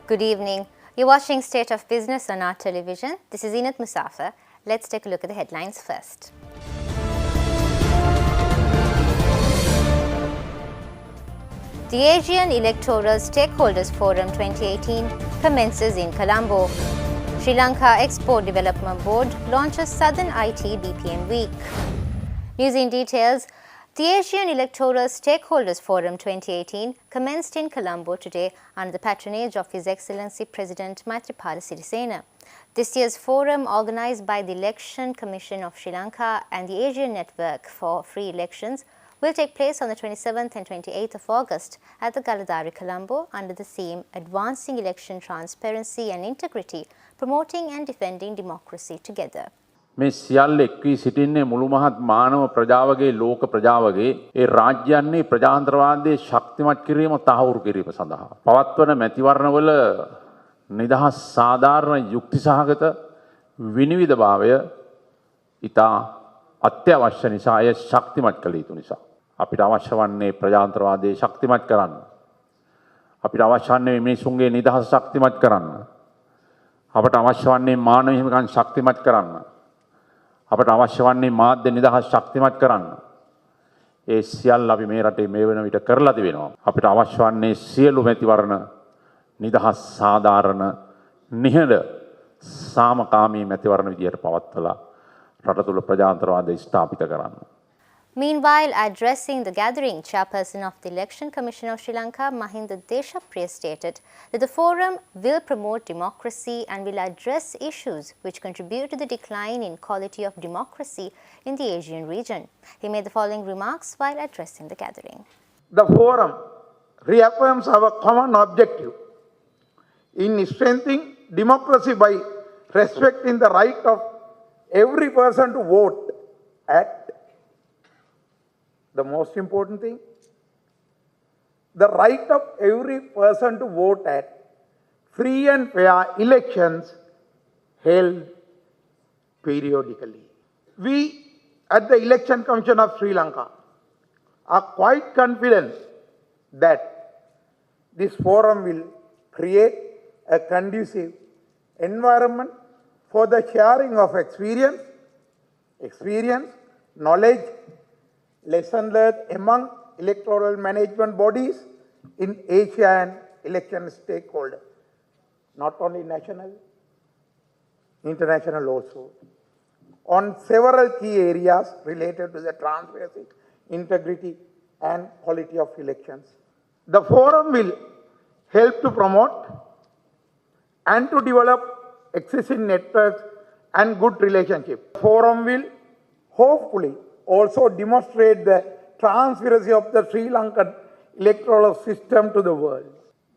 Good evening. You're watching State of Business on our television. This is Inat Musafir. Let's take a look at the headlines first. The Asian Electoral Stakeholders Forum 2018 commences in Colombo. Sri Lanka Export Development Board launches Southern ITB PM Week. News in details. The Asian Electoral Stakeholders Forum 2018 commenced in Colombo today under the patronage of His Excellency President Maithripala Sirisena. This year's forum, organised by the Election Commission of Sri Lanka and the Asian Network for Free Elections, will take place on the 27th and 28th of August at the Galadari, Colombo, under the theme Advancing Election Transparency and Integrity, Promoting and Defending Democracy Together. මේ සියල්ල එක්වී සිටින්නේ මුළු මහත් මානව ප්‍රජාවගේ ලෝක ප්‍රජාවගේ ඒ රාජ්‍යයන්ගේ ප්‍රජාතන්ත්‍රවාදයේ ශක්තිමත් කිරීම තහවුරු කිරීම සඳහා පවත්වන මැතිවරණවල නිදහස් සාධාරණ යුක්ති සහගත විනිවිදභාවය ඉතා අත්‍යවශ්‍ය නිසා එය ශක්තිමත් කළ යුතු නිසා අපිට අවශ්‍ය වන්නේ ප්‍රජාතන්ත්‍රවාදයේ ශක්තිමත් කරන්න අපිට අවශ්‍ය වන්නේ මිනිසුන්ගේ නිදහස ශක්තිමත් කරන්න අපට අවශ්‍ය වන්නේ මානව හිමිකම් ශක්තිමත් කරන්න අපට අවශ්‍ය වන්නේ මාධ්‍ය නිදහස් ශක්තිමත් කරන්න. ඒ සියල්ල අපි මේ රටේ මේ වෙන විට කරලා තිබෙනවා. අපිට අවශ්‍ය වන්නේ සියලු මැතිවරණ නිදහස් සාධාරණ නිහඬ සාමකාමී මැතිවරණ විදියට පවත්වලා රට තුළ ප්‍රජාතන්ත්‍රවාදය ස්ථාපිත කරන්න. Meanwhile, addressing the gathering, Chairperson of the Election Commission of Sri Lanka, Mahinda Deshapriya, stated that the forum will promote democracy and will address issues which contribute to the decline in quality of democracy in the Asian region. He made the following remarks while addressing the gathering. The forum reaffirms our common objective in strengthening democracy by respecting the right of every person to vote at the most important thing, the right of every person to vote at free and fair elections held periodically. We at the Election Commission of Sri Lanka are quite confident that this forum will create a conducive environment for the sharing of experience, knowledge, lesson learned among electoral management bodies in Asia and election stakeholders, not only national, international also, on several key areas related to the transparency, integrity and quality of elections. The forum will help to promote and to develop existing networks and good relationships. The forum will hopefully also demonstrate the transparency of the Sri Lankan electoral system to the world.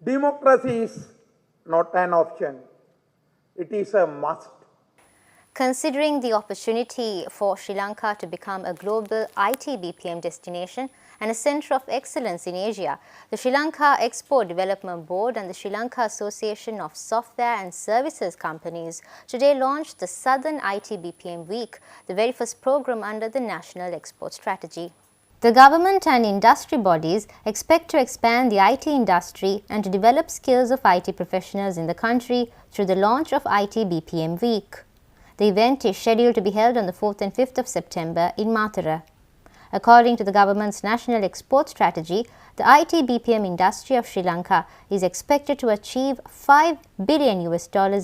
Democracy is not an option, it is a must. Considering the opportunity for Sri Lanka to become a global ITB PM destination and a centre of excellence in Asia, the Sri Lanka Export Development Board and the Sri Lanka Association of Software and Services Companies today launched the Southern ITB PM Week, the very first program under the National Export Strategy. The government and industry bodies expect to expand the IT industry and to develop skills of IT professionals in the country through the launch of ITB PM Week. The event is scheduled to be held on the 4th and 5th of September in Mathura. According to the government's national export strategy, the IT BPM industry of Sri Lanka is expected to achieve $5 billion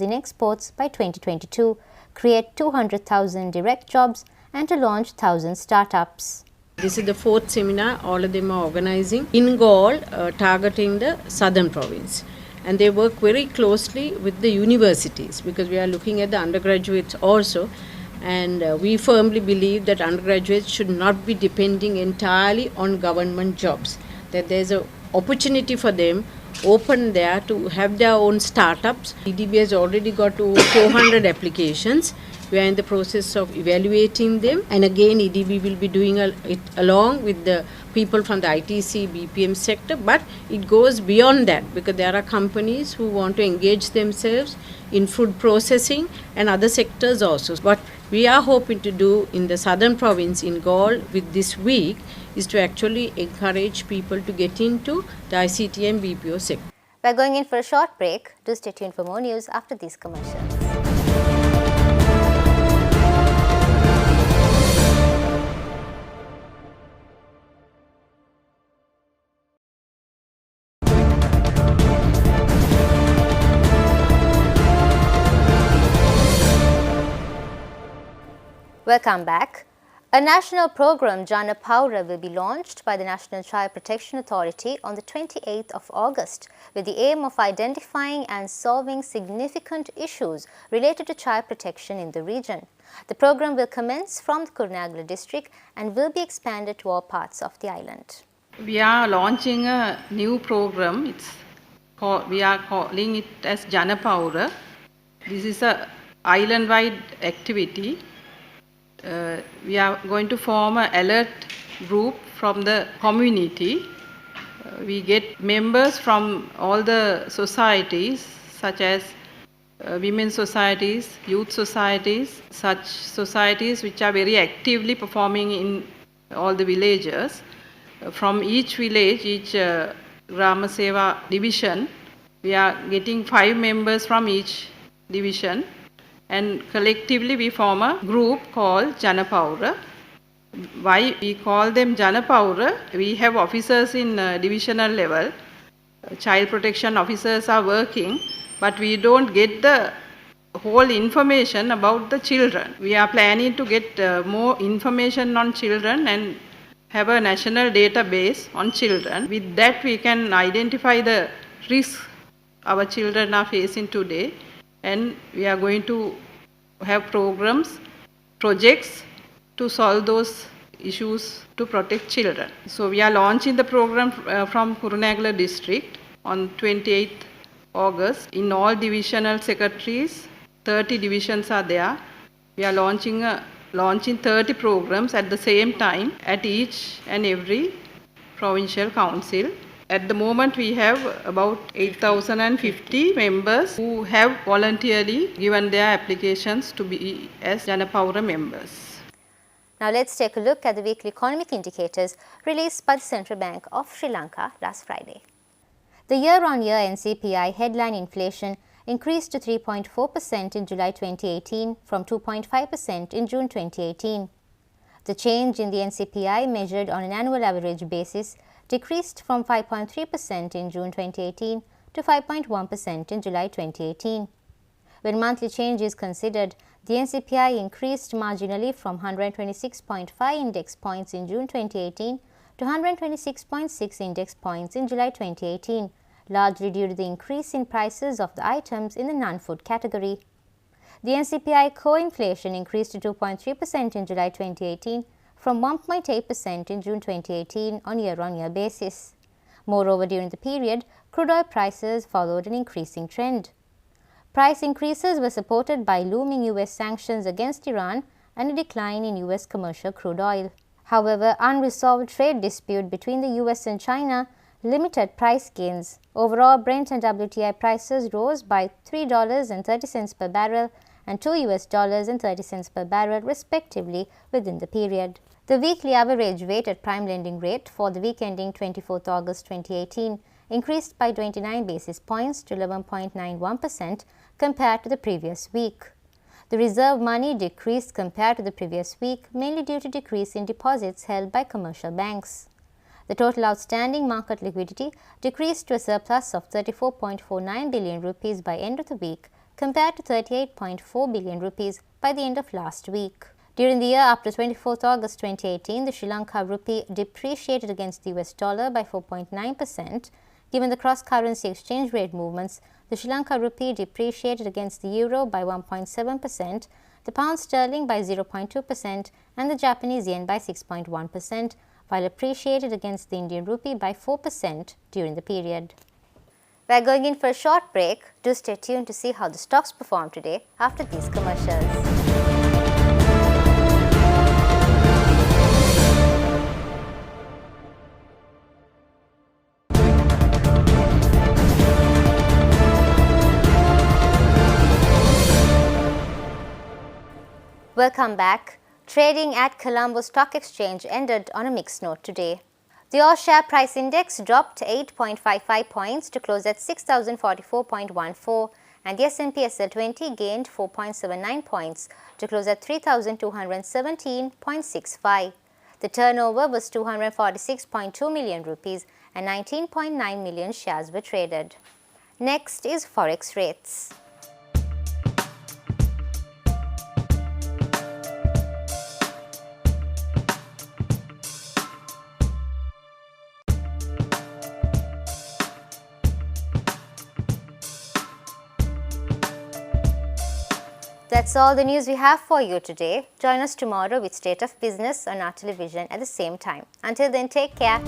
in exports by 2022, create 200,000 direct jobs and to launch 1,000 startups. This is the fourth seminar, all of them are organizing in Galle, targeting the southern province. And they work very closely with the universities because we are looking at the undergraduates also. And we firmly believe that undergraduates should not be depending entirely on government jobs. That there's an opportunity for them open there to have their own startups. ITB has already got to 400 applications. We are in the process of evaluating them. And again, ITB will be doing it along with the people from the ITC, BPM sector. But it goes beyond that because there are companies who want to engage themselves in food processing and other sectors also. What we are hoping to do in the southern province in Galle with this week is to actually encourage people to get into the ICT and BPO sector. We're going in for a short break. Do stay tuned for more news after these commercials. Welcome back. A national program, Jana Paura, will be launched by the National Child Protection Authority on the 28th of August with the aim of identifying and solving significant issues related to child protection in the region. The program will commence from the Kurunegala district and will be expanded to all parts of the island. We are launching a new program. We are calling it as Jana Paura. This is a island-wide activity. We are going to form an alert group from the community. We get members from all the societies such as women's societies, youth societies, such societies which are very actively performing in all the villages. From each village, each Grama Seva division, we are getting 5 members from each division. And collectively we form a group called Jana Paura. Why we call them Jana Paura? We have officers in divisional level. Child protection officers are working, but we don't get the whole information about the children. We are planning to get more information on children and have a national database on children. With that we can identify the risks our children are facing today. And we are going to have programs, projects to solve those issues to protect children. So we are launching the program from Kurunegala district on 28th August. In all divisional secretaries, 30 divisions are there. We are launching 30 programs at the same time at each and every provincial council. At the moment, we have about 8,050 members who have voluntarily given their applications to be as Jana Paura members. Now let's take a look at the weekly economic indicators released by the Central Bank of Sri Lanka last Friday. The year-on-year NCPI headline inflation increased to 3.4% in July 2018 from 2.5% in June 2018. The change in the NCPI measured on an annual average basis decreased from 5.3% in June 2018 to 5.1% in July 2018. When monthly change is considered, the NCPI increased marginally from 126.5 index points in June 2018 to 126.6 index points in July 2018, largely due to the increase in prices of the items in the non-food category. The NCPI core inflation increased to 2.3% in July 2018 from 1.8% in June 2018 on year-on-year basis. Moreover, during the period, crude oil prices followed an increasing trend. Price increases were supported by looming US sanctions against Iran and a decline in US commercial crude oil. However, unresolved trade dispute between the US and China limited price gains. Overall, Brent and WTI prices rose by $3.30 per barrel and $2.30 per barrel respectively within the period. The weekly average weighted prime lending rate for the week ending 24th August 2018 increased by 29 basis points to 11.91% compared to the previous week. The reserve money decreased compared to the previous week, mainly due to decrease in deposits held by commercial banks. The total outstanding market liquidity decreased to a surplus of 34.49 billion rupees by end of the week compared to 38.4 billion rupees by the end of last week. During the year up to 24th August 2018, the Sri Lanka rupee depreciated against the US dollar by 4.9%. Given the cross-currency exchange rate movements, the Sri Lanka rupee depreciated against the euro by 1.7%, the pound sterling by 0.2% and the Japanese yen by 6.1%, while appreciated against the Indian rupee by 4% during the period. We are going in for a short break. Do stay tuned to see how the stocks perform today after these commercials. Welcome back. Trading at Colombo Stock Exchange ended on a mixed note today. The All Share Price Index dropped 8.55 points to close at 6,044.14, and the S&P SL20 gained 4.79 points to close at 3,217.65. The turnover was 246.2 million rupees and 19.9 million shares were traded. Next is Forex rates. That's all the news we have for you today. Join us tomorrow with State of Business on our television at the same time. Until then, take care.